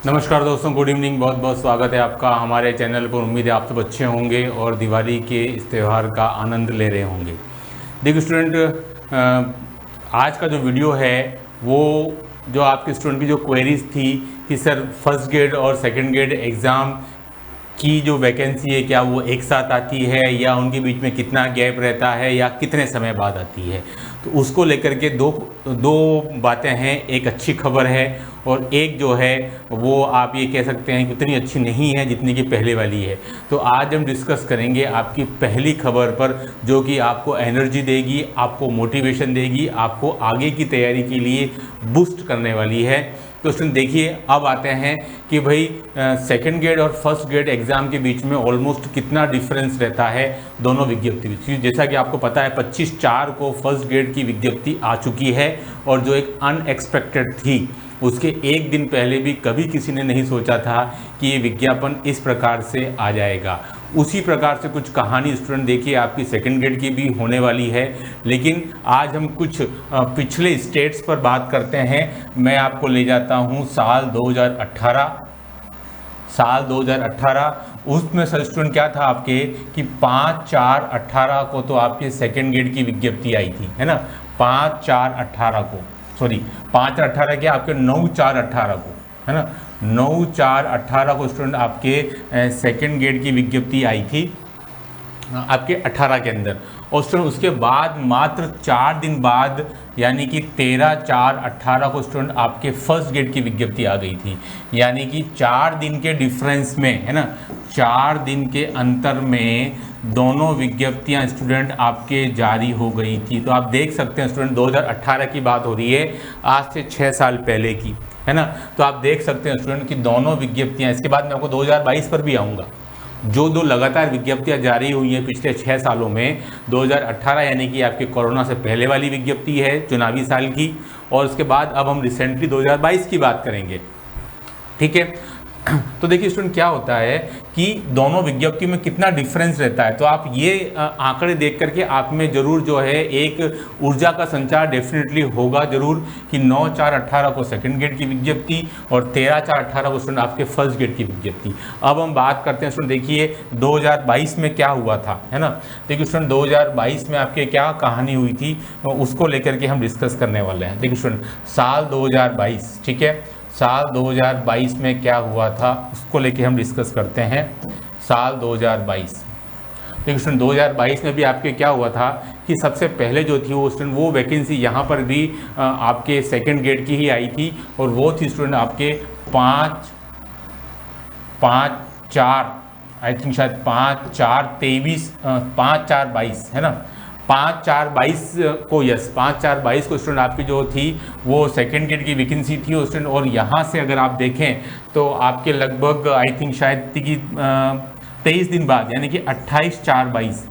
नमस्कार दोस्तों, good evening. बहुत बहुत स्वागत है आपका हमारे चैनल पर। उम्मीद है आप सब अच्छे होंगे और दिवाली के इस त्यौहार का आनंद ले रहे होंगे। देखिए स्टूडेंट, आज का जो वीडियो है वो जो आपके स्टूडेंट की जो क्वेरीज थी कि सर फर्स्ट ग्रेड और सेकंड ग्रेड एग्ज़ाम की जो वैकेंसी है क्या वो एक साथ आती है या उनके बीच में कितना गैप रहता है या कितने समय बाद आती है, तो उसको लेकर के दो बातें हैं। एक अच्छी खबर है और एक जो है वो आप ये कह सकते हैं कि उतनी अच्छी नहीं है जितनी कि पहले वाली है। तो आज हम डिस्कस करेंगे आपकी पहली खबर पर, जो कि आपको एनर्जी देगी, आपको मोटिवेशन देगी, आपको आगे की तैयारी के लिए बूस्ट करने वाली है। तो स्टूडेंट देखिए, अब आते हैं कि भाई सेकंड ग्रेड और फर्स्ट ग्रेड एग्ज़ाम के बीच में ऑलमोस्ट कितना डिफरेंस रहता है दोनों विज्ञप्ति में। जैसा कि आपको पता है 25/4 को फर्स्ट ग्रेड की विज्ञप्ति आ चुकी है और जो एक अनएक्सपेक्टेड थी, उसके एक दिन पहले भी कभी किसी ने नहीं सोचा था कि ये विज्ञापन इस प्रकार से आ जाएगा। उसी प्रकार से कुछ कहानी स्टूडेंट देखिए आपकी सेकंड ग्रेड की भी होने वाली है। लेकिन आज हम कुछ पिछले स्टेट्स पर बात करते हैं। मैं आपको ले जाता हूँ साल 2018। उसमें सर स्टूडेंट क्या था आपके कि 5/4/18 को तो आपके सेकंड ग्रेड की विज्ञप्ति आई थी, है ना। 5/4/18 को, सॉरी 5/18 के आपके 9/4/18 को, है ना। 9/4/18 को स्टूडेंट आपके सेकंड ग्रेड की विज्ञप्ति आई थी आपके 18 के अंदर। और स्टूडेंट उसके बाद मात्र 4 दिन बाद यानी कि 13/4/18 को स्टूडेंट आपके फर्स्ट ग्रेड की विज्ञप्ति आ गई थी। यानी कि 4 दिन के डिफरेंस में, है ना, 4 दिन के अंतर में दोनों विज्ञप्तियां स्टूडेंट आपके जारी हो गई थी। तो आप देख सकते हैं स्टूडेंट 2018 की बात हो रही है, आज से 6 साल पहले की, है ना। तो आप देख सकते हैं स्टूडेंट कि दोनों विज्ञप्तियां, इसके बाद मैं आपको 2022 पर भी आऊँगा। जो दो लगातार विज्ञप्तियां जारी हुई हैं पिछले 6 सालों में, 2018 यानी कि आपके कोरोना से पहले वाली विज्ञप्ति है चुनावी साल की, और उसके बाद अब हम रिसेंटली 2022 की बात करेंगे, ठीक है। तो देखिए स्टूडेंट क्या होता है कि दोनों विज्ञप्ति में कितना डिफरेंस रहता है। तो आप ये आंकड़े देख करके आप में जरूर जो है एक ऊर्जा का संचार डेफिनेटली होगा जरूर कि 9/4/18 को सेकंड ग्रेड की विज्ञप्ति और 13/4/18 को स्टूडेंट आपके फर्स्ट ग्रेड की विज्ञप्ति। अब हम बात करते हैं स्टूडेंट, देखिए 2022 में क्या हुआ था, है ना। देखिए स्टूडेंट 2022 में आपके क्या कहानी हुई थी, उसको लेकर के हम डिस्कस करने वाले हैं। देखिए स्टूडेंट साल 2022, ठीक है, साल 2022 में क्या हुआ था उसको लेके हम डिस्कस करते हैं। साल 2022 देखिए स्टूडेंट 2022 में भी आपके क्या हुआ था कि सबसे पहले जो थी वो स्टूडेंट वो वैकेंसी यहाँ पर भी आपके सेकंड ग्रेड की ही आई थी, और वो थी स्टूडेंट आपके 5/4 आई थिंक शायद 5/4/23 5/4/22, है ना। 5/4/22 को, यस 5/4/22 को स्टूडेंट आपकी जो थी वो सेकेंड ग्रेड की वैकेंसी थी वो स्टूडेंट। और यहाँ से अगर आप देखें तो आपके लगभग आई थिंक शायद कि 23 दिन बाद यानी कि 28/4/22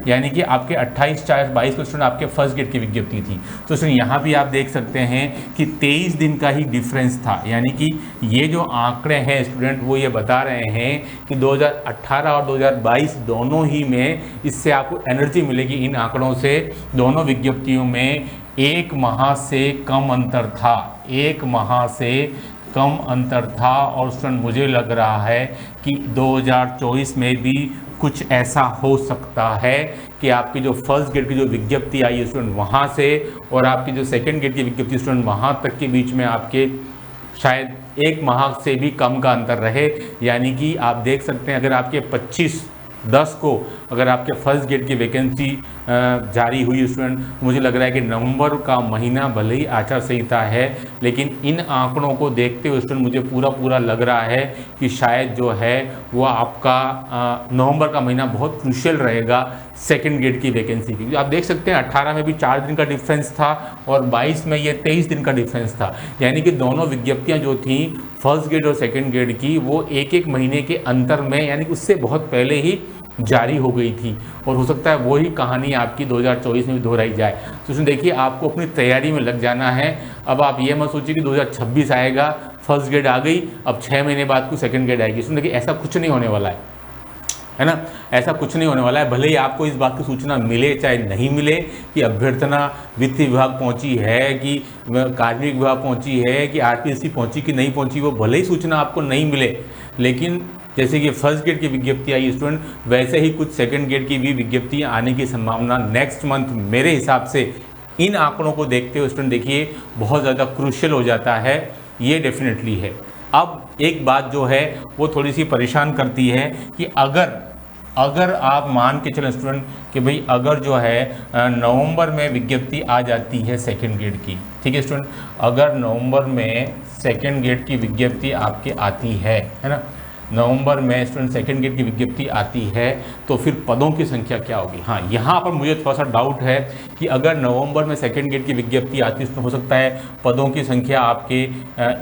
यानी कि आपके 28/4/22 को स्टूडेंट आपके फर्स्ट ग्रेड की विज्ञप्ति थी। तो स्टूडेंट यहाँ भी आप देख सकते हैं कि 23 दिन का ही डिफरेंस था। यानी कि ये जो आंकड़े हैं स्टूडेंट वो ये बता रहे हैं कि 2018 और 2022 दोनों ही में, इससे आपको एनर्जी मिलेगी इन आंकड़ों से, दोनों विज्ञप्तियों में 1 माह से कम अंतर था, 1 माह से कम अंतर था। और स्टूडेंट मुझे लग रहा है कि 2024 में भी कुछ ऐसा हो सकता है कि आपकी जो फर्स्ट ग्रेड की जो विज्ञप्ति आई है स्टूडेंट वहाँ से और आपकी जो सेकंड ग्रेड की विज्ञप्ति स्टूडेंट वहाँ तक के बीच में आपके शायद 1 माह से भी कम का अंतर रहे। यानी कि आप देख सकते हैं अगर आपके 25/10 को अगर आपके फर्स्ट ग्रेड की वैकेंसी जारी हुई स्टूडेंट, मुझे लग रहा है कि नवंबर का महीना भले ही आचार संहिता है, लेकिन इन आंकड़ों को देखते हुए स्टूडेंट मुझे पूरा लग रहा है कि शायद जो है वो आपका नवंबर का महीना बहुत क्रूशियल रहेगा सेकंड ग्रेड की वैकेंसी की। आप देख सकते हैं 18 में भी 4 दिन का डिफरेंस था और 22 में ये 23 दिन का डिफरेंस था। यानी कि दोनों विज्ञप्तियाँ जो थी फर्स्ट ग्रेड और सेकंड ग्रेड की वो 1-1 महीने के अंतर में, यानी कि उससे बहुत पहले ही जारी हो गई थी। और हो सकता है वही कहानी आपकी 2024 में भी दोहराई जाए। तो उसमें देखिए आपको अपनी तैयारी में लग जाना है। अब आप ये मत सोचिए कि 2026 आएगा, फर्स्ट ग्रेड आ गई, अब 6 महीने बाद को सेकंड ग्रेड आएगी। उसमें देखिए ऐसा कुछ नहीं होने वाला है ना। ऐसा कुछ नहीं होने वाला है, भले ही आपको इस बात की सूचना मिले चाहे नहीं मिले कि अभ्यर्थना वित्त विभाग पहुंची है कि कार्मिक विभाग पहुंची है कि आरपीएससी पहुंची कि नहीं पहुंची, वो भले ही सूचना आपको नहीं मिले, लेकिन जैसे कि फर्स्ट ग्रेड की विज्ञप्ति आई स्टूडेंट, वैसे ही कुछ सेकंड ग्रेड की भी विज्ञप्तियाँ आने की संभावना नेक्स्ट मंथ मेरे हिसाब से इन आंकड़ों को देखते हुए स्टूडेंट देखिए बहुत ज़्यादा क्रूशियल हो जाता है, ये डेफिनेटली है। अब एक बात जो है वो थोड़ी सी परेशान करती है कि अगर आप मान के चलें स्टूडेंट कि भाई अगर जो है नवंबर में विज्ञप्ति आ जाती है सेकंड ग्रेड की, ठीक है स्टूडेंट, अगर नवंबर में सेकंड ग्रेड की विज्ञप्ति आपके आती है ना, नवंबर में स्टूडेंट सेकंड ग्रेड की विज्ञप्ति आती है तो फिर पदों की संख्या क्या होगी। हाँ, यहाँ पर मुझे थोड़ा सा डाउट है कि अगर नवंबर में सेकंड ग्रेड की विज्ञप्ति आती है तो हो सकता है पदों की संख्या आपके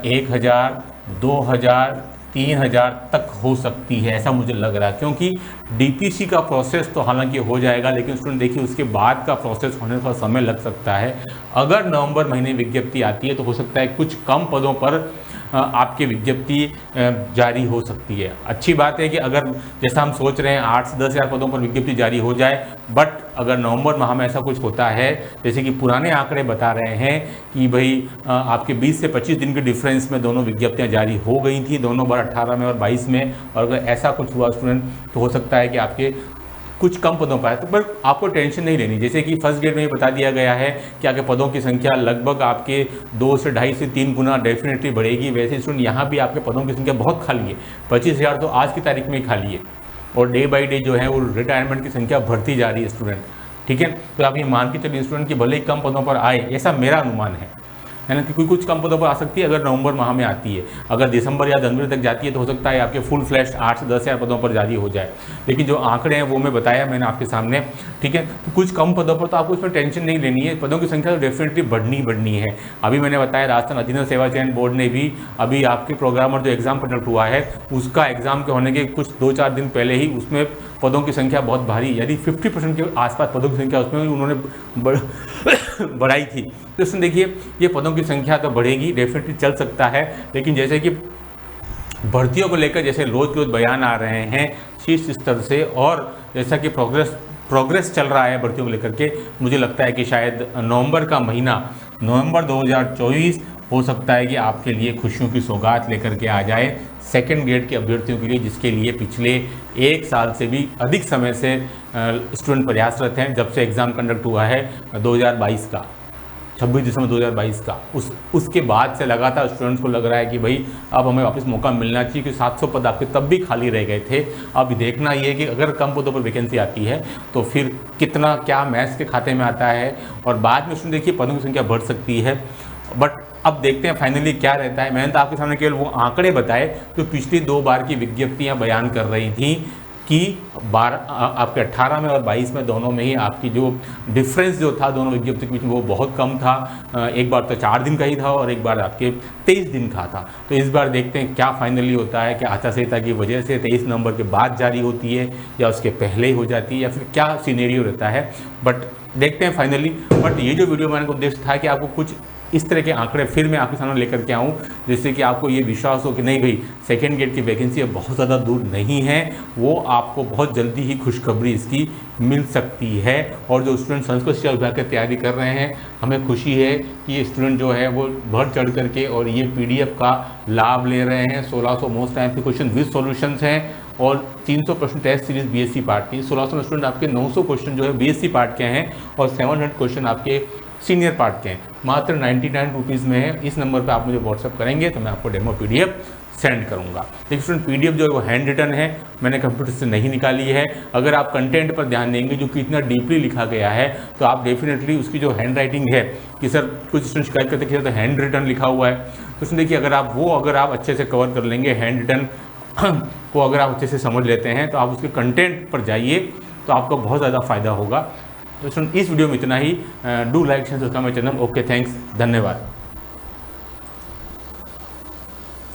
1000, 2000, 3000 तक हो सकती है, ऐसा मुझे लग रहा है, क्योंकि डीपीसी का प्रोसेस तो हालांकि हो जाएगा, लेकिन स्टूडेंट देखिए उसके बाद का प्रोसेस होने का समय लग सकता है। अगर नवंबर महीने विज्ञप्ति आती है तो हो सकता है कुछ कम पदों पर आपकी विज्ञप्ति जारी हो सकती है। अच्छी बात है कि अगर जैसा हम सोच रहे हैं 8 से 10 हज़ार पदों पर विज्ञप्ति जारी हो जाए, बट अगर नवंबर माह में ऐसा कुछ होता है जैसे कि पुराने आंकड़े बता रहे हैं कि भाई आपके 20 से 25 दिन के डिफरेंस में दोनों विज्ञप्तियां जारी हो गई थी, दोनों बार 18 में और 22 में, और अगर ऐसा कुछ हुआ स्टूडेंट तो हो सकता है कि आपके कुछ कम पदों पर है, तो पर आपको टेंशन नहीं लेनी। जैसे कि फर्स्ट ग्रेड में ये बता दिया गया है कि आपके पदों की संख्या लगभग आपके 2 से 2.5 से 3 गुना डेफिनेटली बढ़ेगी। वैसे स्टूडेंट यहाँ भी आपके पदों की संख्या बहुत खाली है, 25,000 तो आज की तारीख में ही खाली है, और डे बाई डे जो है वो रिटायरमेंट की संख्या बढ़ती जा रही है स्टूडेंट, ठीक है। तो आप ये मान के चलिए स्टूडेंट कि भले ही कम पदों पर आए, ऐसा मेरा अनुमान है ना, कि कुछ कम पदों पर आ सकती है अगर नवंबर माह में आती है। अगर दिसंबर या जनवरी तक जाती है तो हो सकता है आपके फुल फ्लैश 8 से 10 हज़ार पदों पर जारी हो जाए, लेकिन जो आंकड़े हैं वो मैं बताया मैंने आपके सामने, ठीक है। तो कुछ कम पदों पर तो आपको इसमें टेंशन नहीं लेनी है, पदों की संख्या तो डेफिनेटली बढ़नी है। अभी मैंने बताया राजस्थान अधीनस्थ सेवा चयन बोर्ड ने भी अभी आपके प्रोग्रामर जो एग्ज़ाम कंडक्ट हुआ है उसका एग्ज़ाम के होने के कुछ 2-4 दिन पहले ही उसमें पदों की संख्या बहुत भारी, यानी 50% के आसपास पदों की संख्या उसमें उन्होंने बढ़ाई थी। तो इसमें देखिए ये पदों की संख्या तो बढ़ेगी, डेफिनेटली चल सकता है, लेकिन जैसे कि भर्तियों को लेकर जैसे रोज बयान आ रहे हैं शीर्ष स्तर से, और जैसा कि प्रोग्रेस चल रहा है भर्तियों को लेकर के, मुझे लगता है कि शायद नवंबर का महीना, नवंबर 2024 हो सकता है कि आपके लिए खुशियों की सौगात लेकर के आ जाए सेकंड ग्रेड के अभ्यर्थियों के लिए, जिसके लिए पिछले 1 साल से भी अधिक समय से स्टूडेंट प्रयासरत हैं। जब से एग्ज़ाम कंडक्ट हुआ है 2022 का, 26 दिसंबर 2022 का, उसके बाद से लगातार स्टूडेंट्स को लग रहा है कि भाई अब हमें वापस मौका मिलना चाहिए, कि 700 पद आपके तब भी खाली रह गए थे। अब देखना ये है कि अगर कम पदों पर वैकेंसी आती है तो फिर कितना क्या मैथ्स के खाते में आता है, और बाद में स्टूडेंट देखिए पदों की संख्या बढ़ सकती है। बट अब देखते हैं फाइनली क्या रहता है। मैंने तो आपके सामने केवल वो आंकड़े बताए जो पिछली 2 बार की विज्ञप्तियां बयान कर रही थी कि आपके 18 में और 22 में दोनों में ही आपकी जो डिफरेंस जो था दोनों विज्ञप्ति के बीच में वो बहुत कम था। एक बार तो 4 दिन का ही था और एक बार आपके 23 दिन का था। तो इस बार देखते हैं क्या फाइनली होता है, क्या आचार संहिता की वजह से 23 नवंबर के बाद जारी होती है या उसके पहले ही हो जाती है, या फिर क्या सिनेरियो रहता है, बट देखते हैं फाइनली। बट ये जो वीडियो बनाने का उद्देश्य था कि आपको कुछ इस तरह के आंकड़े फिर मैं आपके सामने लेकर के आऊँ, जिससे कि आपको ये विश्वास हो कि नहीं भाई सेकेंड ग्रेड की वैकेंसी अब बहुत ज़्यादा दूर नहीं है, वो आपको बहुत जल्दी ही खुशखबरी इसकी मिल सकती है। और जो स्टूडेंट संस्कृत शिक्षा विभाग की तैयारी कर रहे हैं, हमें खुशी है कि ये स्टूडेंट जो है वो बढ़ चढ़ करके और ये PDF का लाभ ले रहे हैं। 1600 मोस्ट टाइम के क्वेश्चन विद सॉल्यूशंस हैं और 300 प्रश्न टेस्ट सीरीज BSc पार्ट की। 1600 स्टूडेंट आपके 900 क्वेश्चन जो है BSc पार्ट के हैं और 700 क्वेश्चन आपके सीनियर पार्ट के हैं। मात्र 99 रुपीज़ में है। इस नंबर पे आप मुझे व्हाट्सअप करेंगे तो मैं आपको डेमो PDF सेंड करूंगा। लेकिन स्टूडेंट PDF जो है वो हैंड रिटन है, मैंने कंप्यूटर से नहीं निकाली है। अगर आप कंटेंट पर ध्यान देंगे जो कि इतना डीपली लिखा गया है तो आप डेफिनेटली उसकी जो हैंड राइटिंग है कि सर कुछ स्टूडेंट शिकायत करते हैं तो हैंड रिटन लिखा हुआ है, तो उसमें देखिए अगर आप अच्छे से कवर कर लेंगे हैंड रिटन को, अगर आप अच्छे से समझ लेते हैं तो आप उसके कंटेंट पर जाइए तो आपको बहुत ज़्यादा फायदा होगा। तो इस वीडियो में इतना ही। Do like share subscribe my channel. Okay, thanks, धन्यवाद।